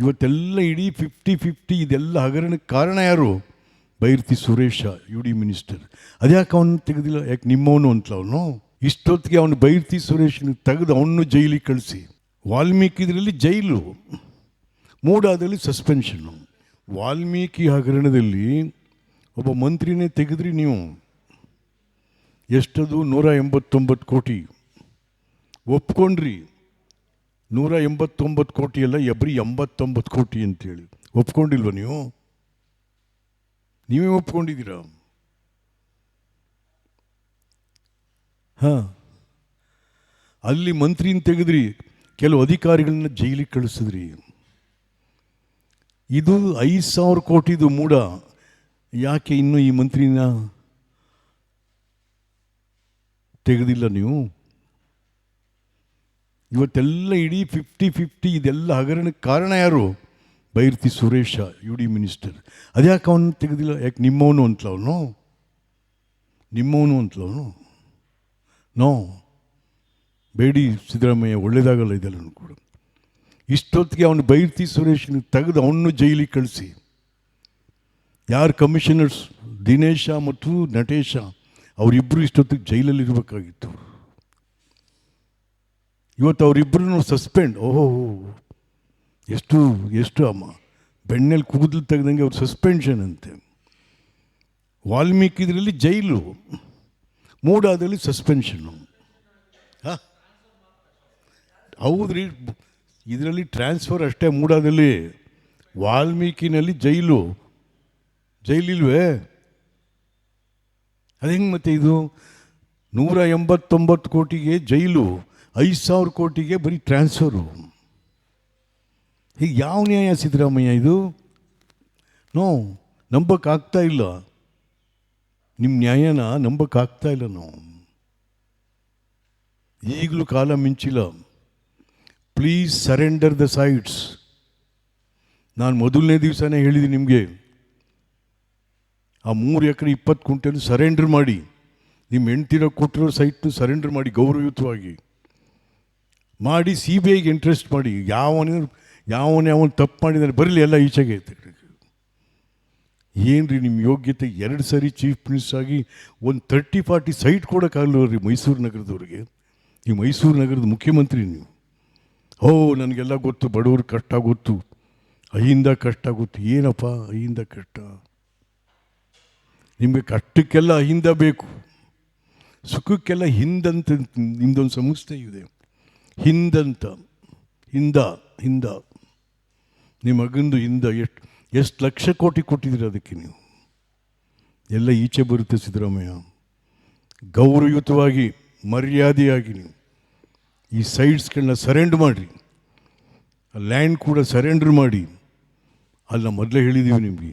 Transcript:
ಇವತ್ತೆಲ್ಲ ಇಡೀ 50-50 ಇದೆಲ್ಲ ಹಗರಣಕ್ಕೆ ಕಾರಣ ಯಾರು? Byrathi Suresh, U D minister. ಅದ್ಯಾಕೆ ಅವನು ತೆಗೆದಿಲ್ಲ? ಯಾಕೆ ನಿಮ್ಮವನು ಅಂತಲ ಅವನು? ಇಷ್ಟೊತ್ತಿಗೆ ಅವನು ಬೈರತಿ ಸುರೇಶನ ತೆಗೆದು ಅವನು ಜೈಲಿಗೆ ಕಳಿಸಿ, ವಾಲ್ಮೀಕಿ ಇದರಲ್ಲಿ ಜೈಲು, ಮೂಡಾದಲ್ಲಿ ಸಸ್ಪೆನ್ಷನ್ನು. ವಾಲ್ಮೀಕಿ ಹಗರಣದಲ್ಲಿ ಒಬ್ಬ ಮಂತ್ರಿನೇ ತೆಗೆದ್ರಿ ನೀವು. ಎಷ್ಟದು? 189 ಕೋಟಿ ಒಪ್ಕೊಂಡ್ರಿ. 189 ಕೋಟಿ ಅಲ್ಲ, ಬರೀ 89 ಕೋಟಿ ಅಂತೇಳಿ ಒಪ್ಕೊಂಡಿಲ್ವ ನೀವು? ನೀವೇ ಒಪ್ಕೊಂಡಿದ್ದೀರಾ? ಹಾಂ, ಅಲ್ಲಿ ಮಂತ್ರಿನ ತೆಗೆದ್ರಿ, ಕೆಲವು ಅಧಿಕಾರಿಗಳನ್ನ ಜೈಲಿಗೆ ಕಳಿಸಿದ್ರಿ. ಇದು 5,000 ಕೋಟಿದು ಮೂಡ. ಯಾಕೆ ಇನ್ನೂ ಈ ಮಂತ್ರಿನ ತೆಗೆದಿಲ್ಲ ನೀವು? ಇವತ್ತೆಲ್ಲ ಇಡೀ 50-50 ಇದೆಲ್ಲ ಹಗರಣಕ್ಕೆ ಕಾರಣ ಯಾರು? Byrathi Suresh, U D minister. ಅದ್ಯಾಕೆ ಅವನು ತೆಗೆದಿಲ್ಲ? ಯಾಕೆ ನಿಮ್ಮವನು ಅಂತಲ ಅವನು? ನಿಮ್ಮವನು ಅಂತಲ ಅವನು? ನೋ, ಬೇಡಿ ಸಿದ್ದರಾಮಯ್ಯ, ಒಳ್ಳೇದಾಗಲ್ಲ ಇದೆಲ್ಲ ಕೂಡ. ಇಷ್ಟೊತ್ತಿಗೆ ಅವನು ಬೈರತಿ ಸುರೇಶನ ತೆಗೆದು ಅವನು ಜೈಲಿಗೆ ಕಳಿಸಿ, ಯಾರು ಕಮಿಷನರ್ಸ್ ದಿನೇಶ ಮತ್ತು ನಟೇಶ ಅವರಿಬ್ಬರು ಇಷ್ಟೊತ್ತಿಗೆ ಜೈಲಲ್ಲಿರಬೇಕಾಗಿತ್ತು. ಇವತ್ತು ಅವರಿಬ್ಬರನ್ನು ಸಸ್ಪೆಂಡ್. ಓಹೋ, ಎಷ್ಟು ಅಮ್ಮ ಬೆಣ್ಣೆಲ್ಲಿ ಕೂದಲು ತೆಗೆದಂಗೆ ಅವ್ರು ಸಸ್ಪೆನ್ಷನ್ ಅಂತೆ. ವಾಲ್ಮೀಕಿ ಇದರಲ್ಲಿ ಜೈಲು, ಮೂಡಾದಲ್ಲಿ ಸಸ್ಪೆನ್ಷನ್ನು. ಹಾಂ, ಹೌದ್ರಿ, ಇದರಲ್ಲಿ ಟ್ರಾನ್ಸ್ಫರ್ ಅಷ್ಟೇ. ಮೂಡಾದಲ್ಲಿ, ವಾಲ್ಮೀಕಿನಲ್ಲಿ ಜೈಲಿಲ್ವೇ? ಅದು ಹೆಂಗೆ ಮತ್ತೆ? ಇದು 189 ಕೋಟಿಗೆ ಜೈಲು, 5,000 ಕೋಟಿಗೆ ಬರೀ ಟ್ರಾನ್ಸ್ಫರು. ಹೀಗೆ ಯಾವ ನ್ಯಾಯ ಸಿದ್ದರಾಮಯ್ಯ ಇದು? ನೋ, ನಂಬಕ್ಕಾಗ್ತಾ ಇಲ್ಲ. ನಿಮ್ಮ ನ್ಯಾಯನ ನಂಬಕ್ಕಾಗ್ತಾ ಇಲ್ಲ ನಾವು. ಈಗಲೂ ಕಾಲ ಮಿಂಚಿಲ್ಲ. Please surrender the sites. ನಾನು ಮೊದಲನೇ ದಿವಸನೇ ಹೇಳಿದ್ದೀನಿ ನಿಮಗೆ, ಆ 3 ಎಕರೆ 20 ಕ್ವಿಂಟಲ್ ಸರೆಂಡರ್ ಮಾಡಿ, ನಿಮ್ಮ ಹೆಂಡ್ತಿರೋ ಕೊಟ್ಟಿರೋ ಸೈಟ್ನು ಸರೆಂಡರ್ ಮಾಡಿ, ಗೌರವಯುತವಾಗಿ ಮಾಡಿ, CBIಗೆ ಇಂಟ್ರೆಸ್ಟ್ ಮಾಡಿ. ಯಾವನೇ ತಪ್ಪು ಮಾಡಿದಾನೆ ಬರಲಿ, ಎಲ್ಲ ಈಚೆಗೆ. ಏನ್ರಿ ನಿಮ್ಮ ಯೋಗ್ಯತೆ? 2 ಸರಿ ಚೀಫ್ ಮಿನಿಸ್ಟರ್ ಆಗಿ ಒಂದು 30-40 ಸೈಟ್ ಕೊಡೋಕ್ಕಾಗಲ್ವರಿ ಮೈಸೂರು ನಗರದವ್ರಿಗೆ? ನೀವು ಮೈಸೂರು ನಗರದ ಮುಖ್ಯಮಂತ್ರಿ ನೀವು. ನನಗೆಲ್ಲ ಗೊತ್ತು, ಬಡವ್ರ ಕಷ್ಟ ಗೊತ್ತು, ಅಹಿಂದ ಕಷ್ಟ ಗೊತ್ತು. ಏನಪ್ಪ ಅಹಿಂದ ಕಷ್ಟ? ನಿಮಗೆ ಕಷ್ಟಕ್ಕೆಲ್ಲ ಅಹಿಂದ ಬೇಕು, ಸುಖಕ್ಕೆಲ್ಲ ಹಿಂದಂತ ನಿಮ್ಮದೊಂದು ಸಂಸ್ಥೆ ಇದೆ, ಹಿಂದಂತ. ಹಿಂದ ನಿಮ್ಮ ಮಗಂದು ಹಿಂದ ಎಷ್ಟು ಲಕ್ಷ ಕೋಟಿ ಕೊಟ್ಟಿದ್ದೀರಿ ಅದಕ್ಕೆ ನೀವು? ಎಲ್ಲ ಈಚೆ ಬರುತ್ತೆ ಸಿದ್ದರಾಮಯ್ಯ. ಗೌರವಯುತವಾಗಿ, ಮರ್ಯಾದೆಯಾಗಿ ನೀವು ಈ ಸೈಟ್ಸ್ಗಳನ್ನ ಸರೆಂಡರ್ ಮಾಡಿರಿ, ಲ್ಯಾಂಡ್ ಕೂಡ ಸರೆಂಡರ್ ಮಾಡಿ. ಅಲ್ಲ, ಮೊದಲೇ ಹೇಳಿದ್ದೀವಿ ನಿಮಗೆ,